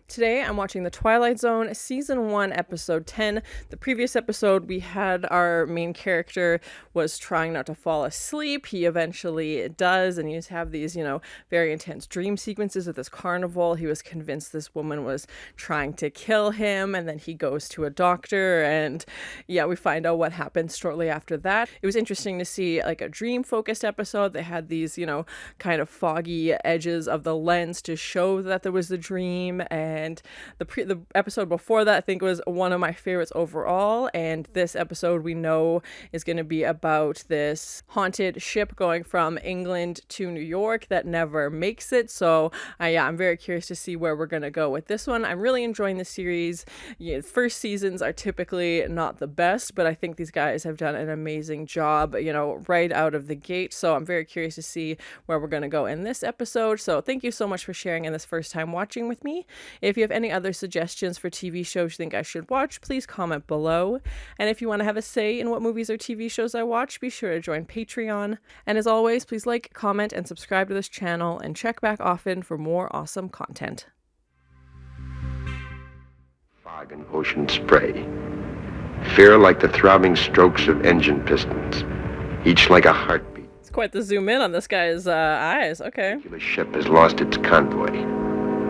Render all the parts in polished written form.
Today I'm watching the Twilight Zone Season 1 Episode 10. The previous episode we had our main character was trying not to fall asleep. He eventually does, and you have these, very intense dream sequences at this carnival. He was convinced this woman was trying to kill him, and then he goes to a doctor, and we find out what happens shortly after that. It was interesting to see like a dream-focused episode. They had these, kind of foggy edges of the lens to show that there was the dream, and the episode before that I think was one of my favorites overall, and this episode we know is going to be about this haunted ship going from England to New York that never makes it. So I'm very curious to see where we're going to go with this one. I'm really enjoying the series. First seasons are typically not the best, but I think these guys have done an amazing job, right out of the gate. So I'm very curious to see where we're going to go in this episode. So thank you so much for sharing in this first time watching with me. If you have any other suggestions for TV shows you think I should watch, please comment below. And if you want to have a say in what movies or TV shows I watch, be sure to join Patreon. And as always, please like, comment, and subscribe to this channel, and check back often for more awesome content. Fog and ocean spray. Fear like the throbbing strokes of engine pistons, each like a heartbeat. It's quite the zoom in on this guy's eyes. Okay. The ship has lost its convoy.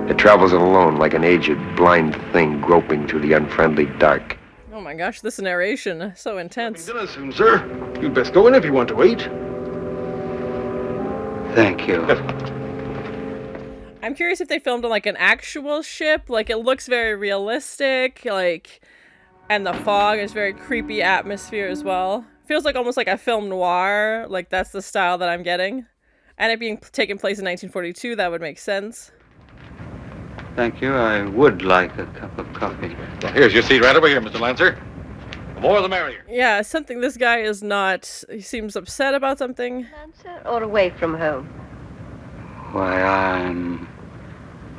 It travels alone like an aged, blind thing groping through the unfriendly dark. Oh my gosh, this narration, so intense. Dinner soon, sir. You'd best go in if you want to eat. Thank you. I'm curious if they filmed on like an actual ship. Like, it looks very realistic, and the fog is very creepy atmosphere as well. Feels like almost like a film noir. Like, that's the style that I'm getting. And it being taken place in 1942, that would make sense. Thank you. I would like a cup of coffee. Well, here's your seat right over here, Mr. Lancer. The more the merrier. Yeah, something this guy is not... He seems upset about something. Lancer, or away from home? Why, I'm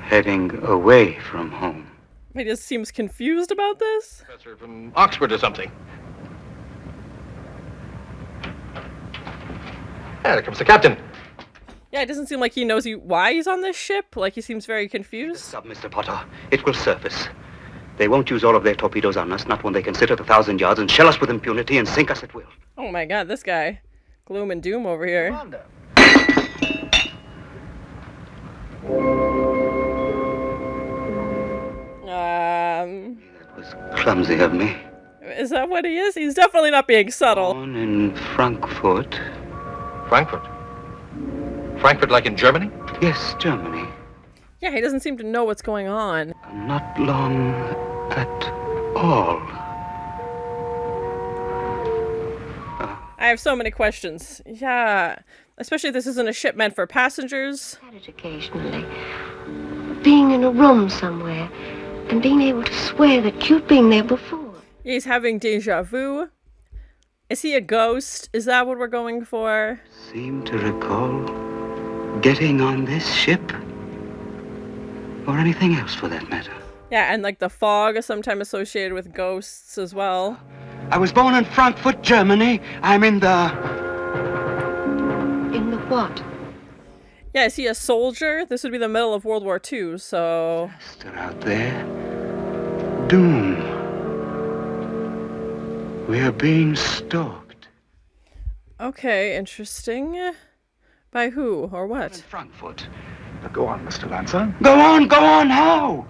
heading away from home. He just seems confused about this. Professor from Oxford or something. There comes the captain. Yeah, it doesn't seem like he knows why he's on this ship. Like, he seems very confused. Sub, Mr. Potter. It will surface. They won't use all of their torpedoes on us, not when they can sit at 1,000 yards and shell us with impunity and sink us at will. Oh my god, this guy. Gloom and doom over here. That was clumsy of me. Is that what he is? He's definitely not being subtle. Born in Frankfurt. Frankfurt? Frankfurt like in Germany? Yes, Germany. Yeah, he doesn't seem to know what's going on. Not long at all. I have so many questions. Yeah, especially if this isn't a ship meant for passengers. Had it occasionally. Being in a room somewhere and being able to swear that you'd been there before. He's having deja vu. Is he a ghost? Is that what we're going for? Seem to recall getting on this ship. Or anything else for that matter. Yeah, and like the fog is sometimes associated with ghosts as well. I was born in Frankfurt, Germany. I'm in the... In the what? Yeah, is he a soldier? This would be the middle of World War II, so... Disaster out there. Doom. We are being stalked. Okay, interesting. By who or In what? Frankfurt. Go on, Mr. Lancer. Go on, how?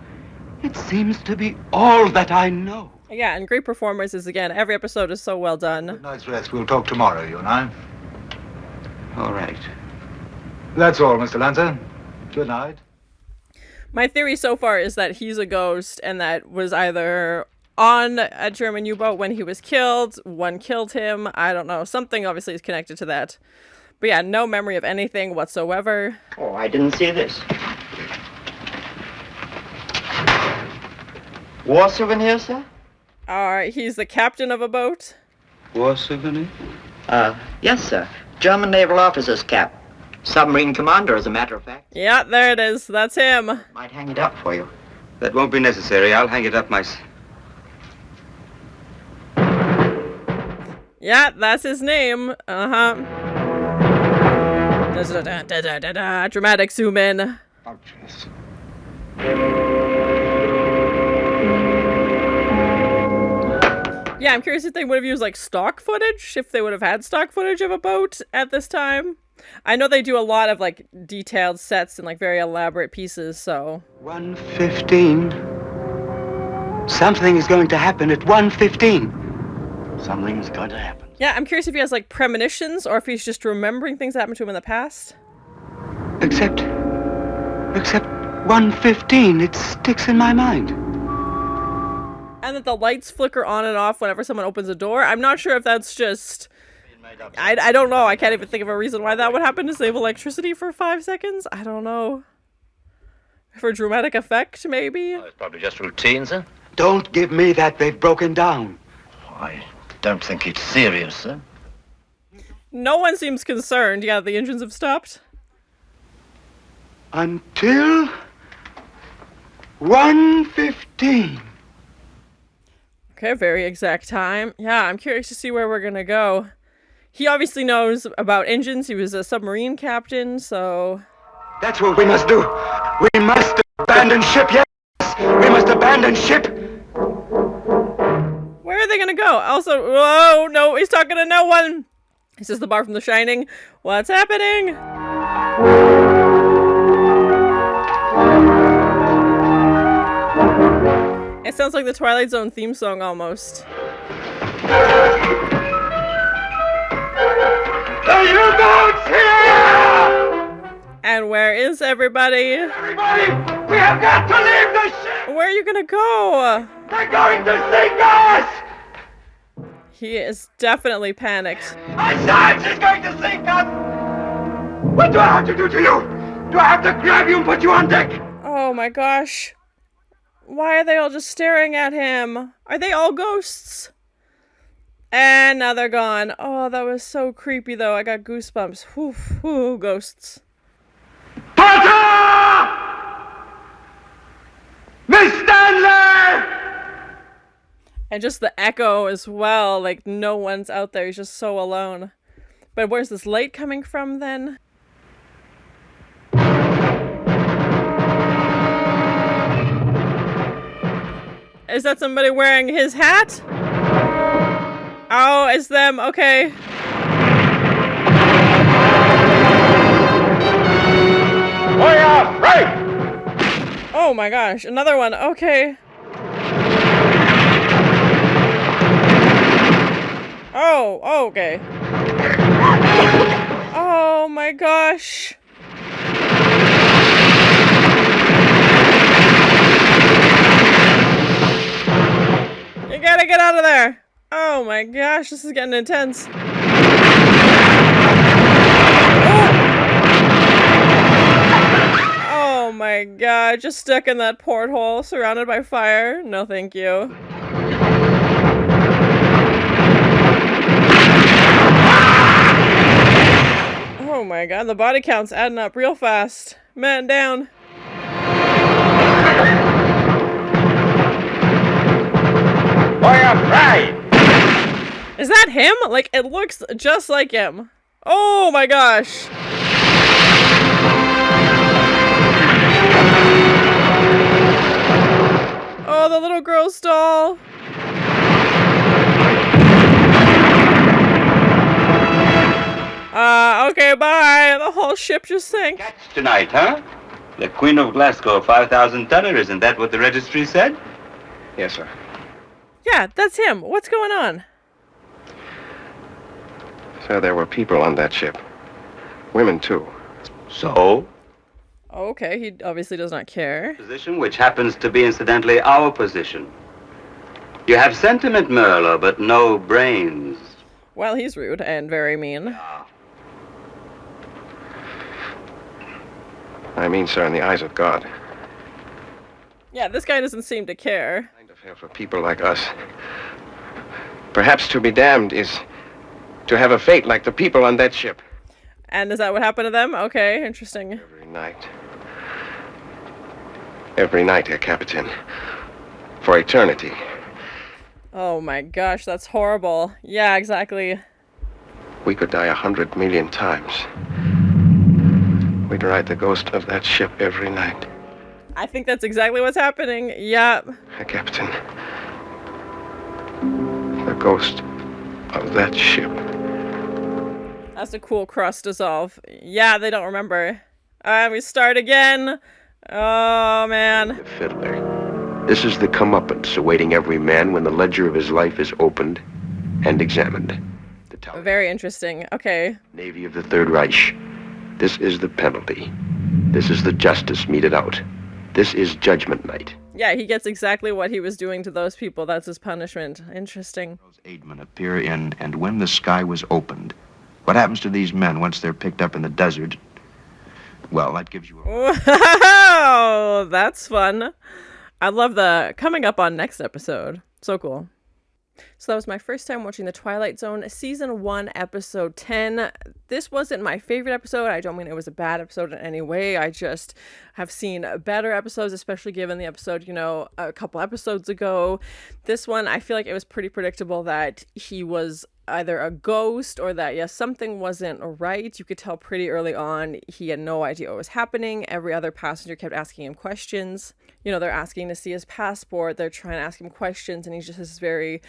It seems to be all that I know. Yeah, and great performances again. Every episode is so well done. Good night's rest. We'll talk tomorrow, you and I. All right. That's all, Mr. Lancer. Good night. My theory so far is that he's a ghost and that was either on a German U-boat when he was killed, one killed him, I don't know. Something obviously is connected to that. But yeah, no memory of anything whatsoever. Oh, I didn't see this. War souvenir, sir? Alright, he's the captain of a boat. War souvenir? Yes, sir. German naval officer's cap. Submarine commander, as a matter of fact. Yeah, there it is. That's him. Might hang it up for you. That won't be necessary. I'll hang it up myself. Yeah, that's his name. Uh-huh. Da-da-da-da-da-da-da. Dramatic zoom in. Ouch, yes. Yeah, I'm curious if they would have used like stock footage, if they would have had stock footage of a boat at this time. I know they do a lot of like detailed sets and like very elaborate pieces, so. 1:15. Something is going to happen at 1:15. Something's going to happen. Yeah, I'm curious if he has like premonitions or if he's just remembering things that happened to him in the past. Except 1:15. It sticks in my mind. And that the lights flicker on and off whenever someone opens a door. I'm not sure if that's just... I don't know. I can't even think of a reason why that would happen to save electricity for 5 seconds. I don't know. For dramatic effect, maybe? Oh, it's probably just routine, sir. Don't give me that. They've broken down. I don't think it's serious, sir. No one seems concerned. Yeah, the engines have stopped. Until 1:15. Okay, very exact time. Yeah, I'm curious to see where we're gonna go. He obviously knows about engines. He was a submarine captain, so... That's what we must do. We must abandon ship, yes! We must abandon ship! Where are they gonna go? Also, whoa, no, he's talking to no one! Is this the bar from The Shining? What's happening? It sounds like the Twilight Zone theme song almost. The U-boat's here! And where is everybody? Everybody, we have got to leave the ship! Where are you gonna go? They're going to sink us! He is definitely panicked. I said she's going to sink us! What do I have to do to you? Do I have to grab you and put you on deck? Oh my gosh. Why are they all just staring at him? Are they all ghosts? And now they're gone. Oh, that was so creepy though. I got goosebumps. Whew, whew, ghosts. Potter! Miss Stanley! And just the echo as well. Like no one's out there. He's just so alone. But where's this light coming from then? Is that somebody wearing his hat? Oh, it's them. Okay. Oh yeah, right! Oh my gosh, another one. Okay. Oh, okay. Oh my gosh. You gotta get out of there! Oh my gosh, this is getting intense. Oh my god, just stuck in that porthole, surrounded by fire. No thank you. Oh my god, the body count's adding up real fast. Man down. Right. Is that him? Like, it looks just like him. Oh my gosh. Oh, the little girl's doll. Okay, bye. The whole ship just sank. Catch tonight, huh? The Queen of Glasgow 5,000 tonner, isn't that what the registry said? Yes, sir. Yeah, that's him. What's going on? Sir, there were people on that ship. Women, too. So? Okay, he obviously does not care. Position which happens to be incidentally our position. You have sentiment, Merlo, but no brains. Well, he's rude and very mean. I mean, sir, in the eyes of God. Yeah, this guy doesn't seem to care. Kind of hell for people like us. Perhaps to be damned is to have a fate like the people on that ship. And is that what happened to them? Okay, interesting. Every night. Every night, Herr Captain. For eternity. Oh my gosh, that's horrible. Yeah, exactly. We could die 100 million times. We'd ride the ghost of that ship every night. I think that's exactly what's happening. Yeah. Herr Captain. The ghost of that ship. That's a cool cross dissolve. Yeah, they don't remember. We start again. Oh, man. The fiddler. This is the comeuppance awaiting every man when the ledger of his life is opened and examined. The Very interesting. Okay. Navy of the Third Reich. This is the penalty. This is the justice meted out. This is Judgment Night. Yeah, he gets exactly what he was doing to those people. That's his punishment. Interesting. Those aidmen appear in And When the Sky Was Opened. What happens to these men once they're picked up in the desert? Well, that gives you a... Wow, that's fun. I love the coming up on next episode. So cool. So that was my first time watching The Twilight Zone, Season 1, Episode 10. This wasn't my favorite episode. I don't mean it was a bad episode in any way. I just have seen better episodes, especially given the episode, a couple episodes ago. This one, I feel like it was pretty predictable that he was either a ghost or that, yes, something wasn't right. You could tell pretty early on he had no idea what was happening. Every other passenger kept asking him questions. They're asking to see his passport. They're trying to ask him questions, and he just has this very,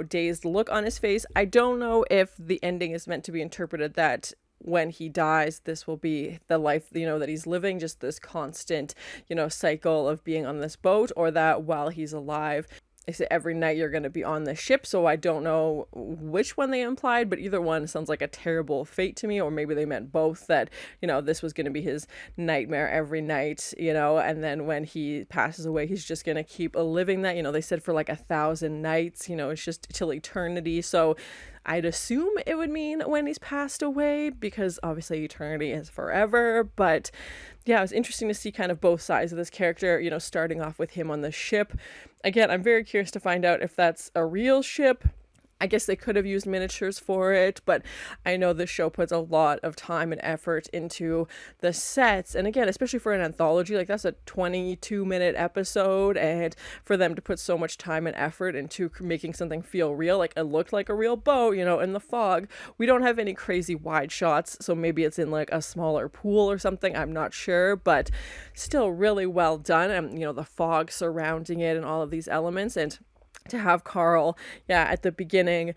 dazed look on his face. I don't know if the ending is meant to be interpreted that when he dies, this will be the life, that he's living, just this constant, cycle of being on this boat, or that while he's alive, they say every night you're going to be on the ship. So I don't know which one they implied, but either one sounds like a terrible fate to me. Or maybe they meant both, that, this was going to be his nightmare every night, and then when he passes away, he's just going to keep living that. They said for like 1,000 nights, it's just till eternity. So I'd assume it would mean when he's passed away, because obviously eternity is forever. But yeah, it was interesting to see kind of both sides of this character, starting off with him on the ship. Again, I'm very curious to find out if that's a real ship. I guess they could have used miniatures for it, but I know the show puts a lot of time and effort into the sets. And again, especially for an anthology, like that's a 22-minute episode, and for them to put so much time and effort into making something feel real, like it looked like a real boat, in the fog. We don't have any crazy wide shots, so maybe it's in like a smaller pool or something, I'm not sure, but still really well done. And, the fog surrounding it and all of these elements, and to have Carl, at the beginning,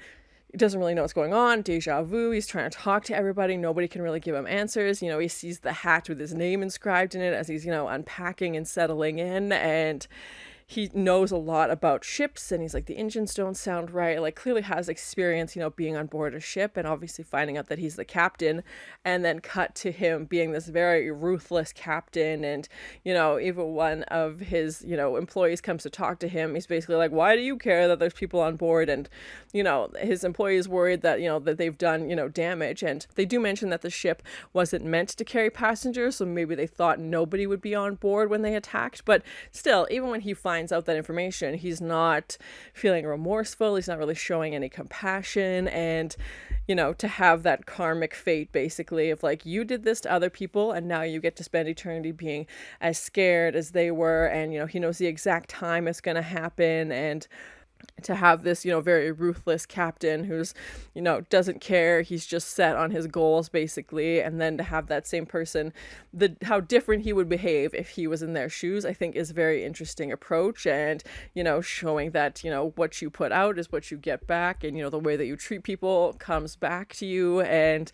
he doesn't really know what's going on, deja vu, he's trying to talk to everybody, nobody can really give him answers, he sees the hat with his name inscribed in it as he's, unpacking and settling in, and he knows a lot about ships, and he's like, the engines don't sound right, like clearly has experience, being on board a ship, and obviously finding out that he's the captain, and then cut to him being this very ruthless captain, and, even one of his, employees comes to talk to him, he's basically like, why do you care that there's people on board? And, his employee is worried that, that they've done, damage, and they do mention that the ship wasn't meant to carry passengers, so maybe they thought nobody would be on board when they attacked, but still, even when he finds out that information, he's not feeling remorseful, he's not really showing any compassion, and to have that karmic fate basically of like, you did this to other people and now you get to spend eternity being as scared as they were, and he knows the exact time it's going to happen, and to have this, very ruthless captain who's, doesn't care, he's just set on his goals basically, and then to have that same person, how different he would behave if he was in their shoes, I think is a very interesting approach, and, showing that, what you put out is what you get back, and, the way that you treat people comes back to you, and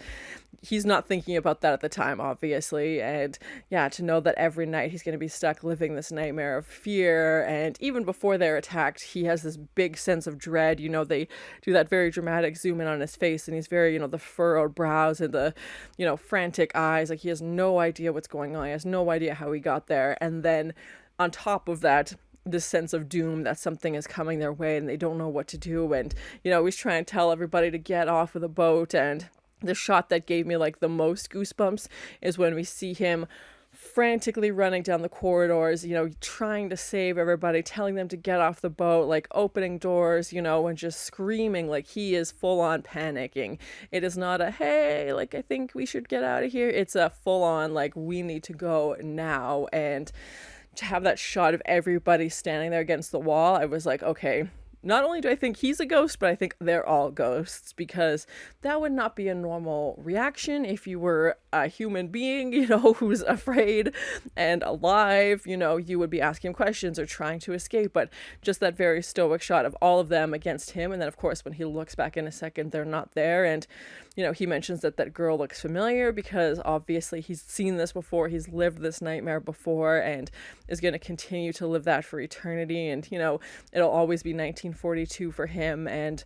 he's not thinking about that at the time, obviously, and to know that every night he's going to be stuck living this nightmare of fear, and even before they're attacked, he has this big sense of dread, they do that very dramatic zoom in on his face, and he's very, the furrowed brows and the, frantic eyes, like he has no idea what's going on, he has no idea how he got there, and then on top of that, this sense of doom that something is coming their way and they don't know what to do, and, he's trying to tell everybody to get off of the boat, and the shot that gave me like the most goosebumps is when we see him frantically running down the corridors, trying to save everybody, telling them to get off the boat, like opening doors, and just screaming, like he is full on panicking. It is not a, hey, like I think we should get out of here. It's a full on, like we need to go now. And to have that shot of everybody standing there against the wall, I was like, okay, not only do I think he's a ghost, but I think they're all ghosts, because that would not be a normal reaction if you were a human being, you know, who's afraid and alive, you know, you would be asking him questions or trying to escape. But just that very stoic shot of all of them against him. And then, of course, when he looks back in a second, they're not there. And, you know, he mentions that that girl looks familiar because obviously he's seen this before. He's lived this nightmare before and is going to continue to live that for eternity. And, you know, it'll always be 1942 for him. And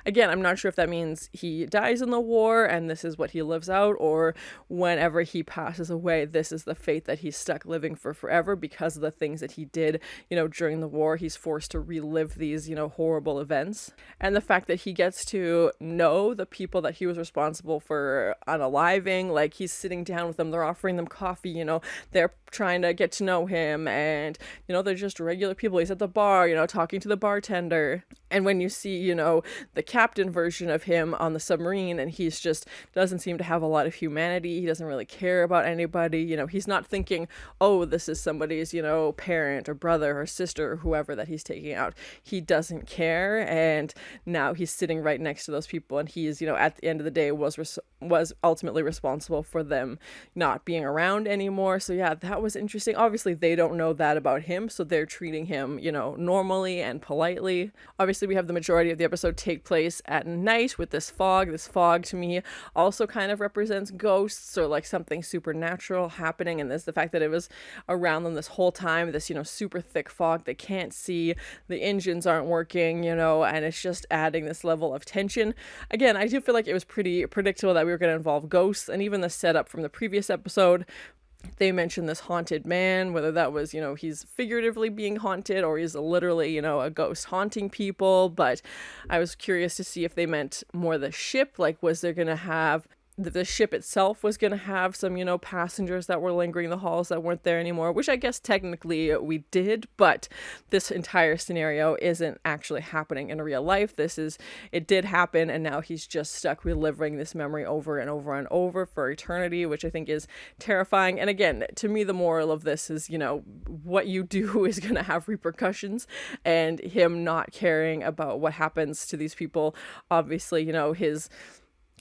again, I'm not sure if that means he dies in the war and this is what he lives out, or whenever he passes away, this is the fate that he's stuck living for forever because of the things that he did, you know, during the war. He's forced to relive these, you know, horrible events. And the fact that he gets to know the people that he was responsible for unaliving, like he's sitting down with them, they're offering them coffee, you know, they're trying to get to know him, and, you know, they're just regular people. He's at the bar, you know, talking to the bartender. And when you see, you know, the captain version of him on the submarine, and he's just doesn't seem to have a lot of humanity. He doesn't really care about anybody. You know, he's not thinking, oh, this is somebody's, you know, parent or brother or sister or whoever that he's taking out. He doesn't care. And now he's sitting right next to those people, and he's, you know, at the end of the day was ultimately responsible for them not being around anymore. So yeah, that was interesting. Obviously they don't know that about him, so they're treating him, you know, normally and politely. Obviously we have the majority of the episode take place at night with this fog. This fog to me also kind of represents ghosts or like something supernatural happening, and there's the fact that it was around them this whole time, this, you know, super thick fog they can't see, the engines aren't working, you know, and it's just adding this level of tension. Again, I do feel like it was pretty predictable that we were going to involve ghosts, and even the setup from the previous episode, they mentioned this haunted man, whether that was, you know, he's figuratively being haunted or he's literally, you know, a ghost haunting people. But I was curious to see if they meant more the ship, like was there going to have the ship itself was going to have some, you know, passengers that were lingering in the halls that weren't there anymore, which I guess technically we did, but this entire scenario isn't actually happening in real life. It did happen, and now he's just stuck reliving this memory over and over and over for eternity, which I think is terrifying. And again, to me, the moral of this is, you know, what you do is going to have repercussions, and him not caring about what happens to these people, obviously, you know, his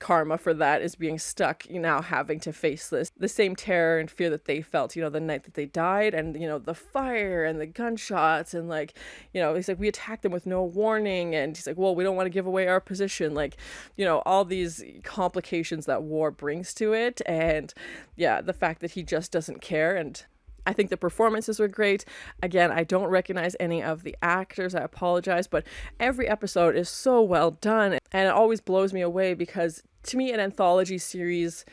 karma for that is being stuck, you know, having to face the same terror and fear that they felt, you know, the night that they died, and, you know, the fire and the gunshots, and like, you know, he's like, we attacked them with no warning, and he's like, well, we don't want to give away our position, like, you know, all these complications that war brings to it. And yeah, the fact that he just doesn't care. And I think the performances were great. Again, I don't recognize any of the actors. I apologize, but every episode is so well done, and it always blows me away because to me, an anthology series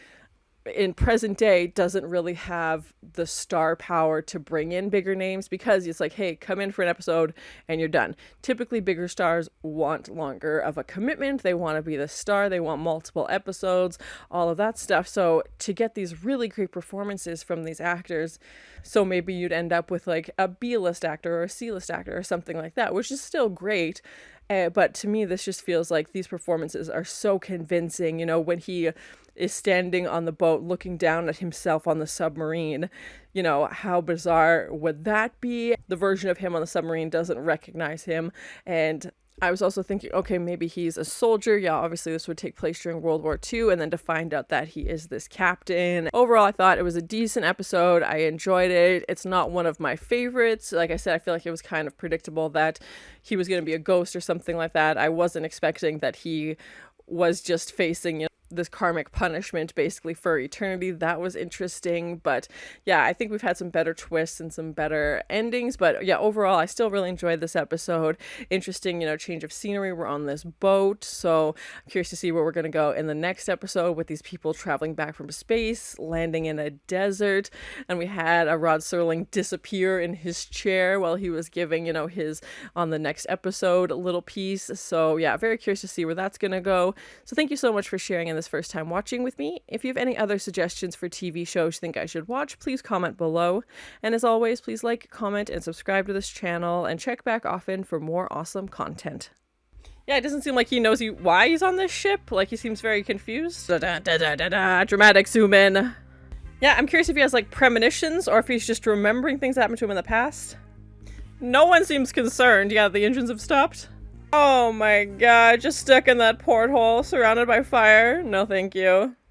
in present day doesn't really have the star power to bring in bigger names, because it's like, hey, come in for an episode and you're done. Typically bigger stars want longer of a commitment. They want to be the star. They want multiple episodes, all of that stuff. So to get these really great performances from these actors, so maybe you'd end up with like a B-list actor or a C-list actor or something like that, which is still great. But to me, this just feels like these performances are so convincing. You know, when he is standing on the boat looking down at himself on the submarine, you know, how bizarre would that be? The version of him on the submarine doesn't recognize him. And I was also thinking, okay, maybe he's a soldier. Yeah, obviously this would take place during World War II, and then to find out that he is this captain. Overall, I thought it was a decent episode. I enjoyed it. It's not one of my favorites. Like I said, I feel like it was kind of predictable that he was going to be a ghost or something like that. I wasn't expecting that he was just facing, you know, this karmic punishment basically for eternity. That was interesting. But yeah, I think we've had some better twists and some better endings. But yeah, overall, I still really enjoyed this episode. Interesting, you know, change of scenery. We're on this boat, so I'm curious to see where we're going to go in the next episode with these people traveling back from space, landing in a desert. And we had a Rod Serling disappear in his chair while he was giving, you know, his on the next episode little piece. So yeah, very curious to see where that's going to go. So thank you so much for sharing in this first time watching with me. If you have any other suggestions for TV shows you think I should watch, please comment below. And as always, please like, comment, and subscribe to this channel, and check back often for more awesome content. Yeah, it doesn't seem like he knows why he's on this ship. Like, he seems very confused. Dramatic zoom in. Yeah, I'm curious if he has like premonitions or if he's just remembering things that happened to him in the past. No one seems concerned. Yeah, the engines have stopped. Oh my god, just stuck in that porthole, surrounded by fire. No thank you.